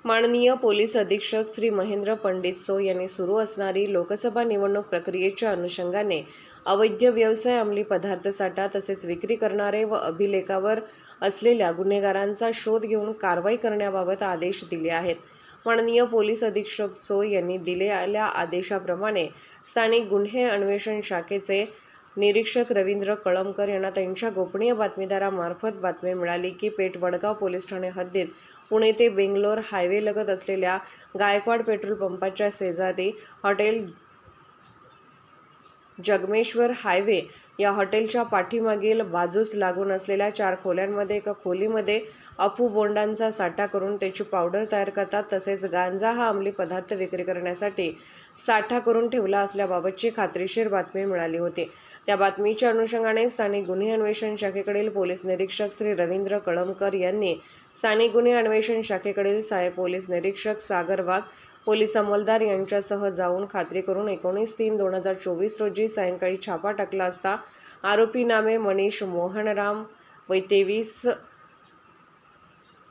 माननीय पोलीस अधीक्षक श्री महेंद्र पंडित सो यांनी सुरू असणारी लोकसभा निवडणूक प्रक्रियेच्या अनुषंगाने अवैध व्यवसाय, अंमली पदार्थ साठा तसेच विक्री करणारे व अभिलेखावर असलेल्या गुन्हेगारांचा शोध घेऊन कारवाई करण्याबाबत आदेश दिले आहेत. माननीय पोलीस अधीक्षक सो यांनी दिलेल्या आदेशाप्रमाणे स्थानिक गुन्हे अन्वेषण शाखेचे निरीक्षक रवींद्र कळमकर यांना त्यांच्या गोपनीय बातमीदारामार्फत बातमी मिळाली की पेठ वडगाव पोलीस ठाणे हद्दीत पुणे ते बेंगलोर हायवे लगत असलेल्या गायकवाड पेट्रोल पंपाच्या शेजारी हॉटेल जगमेश्वर हायवे या हॉटेलच्या पाठीमागील बाजूस लागून असलेल्या 4 खोल्यांमध्ये एका खोलीमध्ये अफू बोंडांचा साठा करून त्याची पावडर तयार करतात तसेच गांजा हा अंमली पदार्थ विक्री करण्यासाठी साठा करून ठेवला असल्याबाबतची खात्रीशीर बातमी मिळाली होती. त्या बातमीच्या अनुषंगाने स्थानिक गुन्हे अन्वेषण शाखेकडील पोलीस निरीक्षक श्री रवींद्र कळमकर यांनी स्थानिक गुन्हे अन्वेषण शाखेकडील सहाय्यक पोलीस निरीक्षक सागर वाघ, पोलीस अंमलदार यांच्यासह जाऊन खात्री करून 19/3/2024 रोजी सायंकाळी छापा टाकला असता आरोपी नामे मनीष मोहनराम वय 23,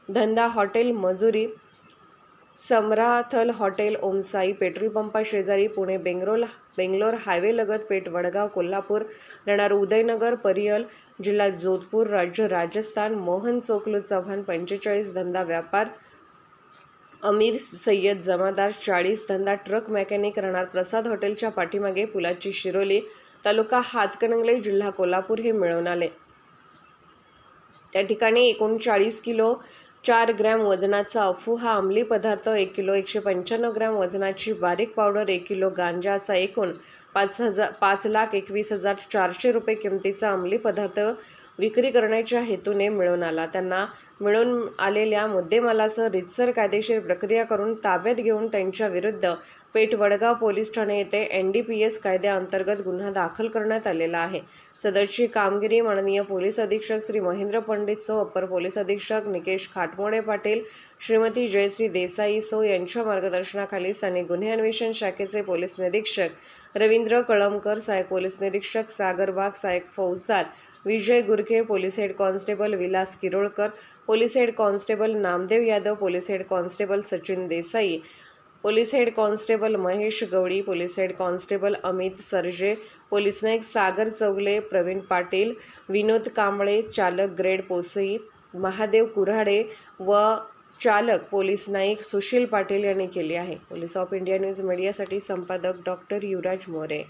धंदा हॉटेल मजुरी, समराथल हॉटेल ओमसाई, पेट्रोल पंपा शेजारी पुणे बेंगलोर हायवे लगत पेठ वडगाव कोल्हापूर, राहणार उदयनगर परियल, जिल्हा जोधपूर, राज्य राजस्थान, मोहन चोकलू चव्हाण 45, धंदा व्यापार, अमीर सय्यद जमादार 40, धंदा ट्रक मेकॅनिक, राहणार प्रसाद हॉटेलच्या पाठीमागे पुलाची शिरोली, तालुका हातकणंगले, जिल्हा कोल्हापूर हे मिळून आले. त्या ठिकाणी एकूण 40 किलो 4 ग्रॅम वजनाचा अफू हा अंमली पदार्थ, 1 किलो 195 ग्रॅम वजनाची बारीक पावडर, 1 किलो गांजा असा एकूण 5,21,400 रुपये किमतीचा अंमली पदार्थ विक्री करण्याच्या हेतूने मिळून आला. त्यांना मिळून आलेल्या मुद्देमालासह रीतसर कायदेशीर प्रक्रिया करून ताब्यात घेऊन त्यांच्या विरुद्ध पेठ वडगाव पोलीस ठाणे येथे NDPS कायद्याअंतर्गत गुन्हा दाखल करण्यात आलेला आहे. सदरची कामगिरी माननीय पोलीस अधीक्षक Shri Mahendra Pandit so, upper police अधीक्षक निकेश खाटमोडे पाटील, श्रीमती जयश्री देसाई सो यांच्या मार्गदर्शनाखाली स्थानिक गुन्हे अन्वेषण शाखेचे पोलीस निरीक्षक रवींद्र कळमकर, सहाय्यक पोलीस निरीक्षक सागर वाघ, सहाय्यक फौजदार Vijay Gurkhe, police head constable Vilas Kirolkar, police head constable Namdev Yadav, police head constable Sachin Desai, police head constable Mahesh Gawadi, police head constable Amit Sarje, police Naik Sagar Chaugale, Pravin Patil, Vinod Kamble, चालक ग्रेड पोसई, महादेव कुऱ्हाडे व चालक पोलीस नाईक सुशील पाटील यांनी केली आहे. पोलीस ऑफ इंडिया न्यूज मीडियासाठी संपादक डॉक्टर युवराज मोरे.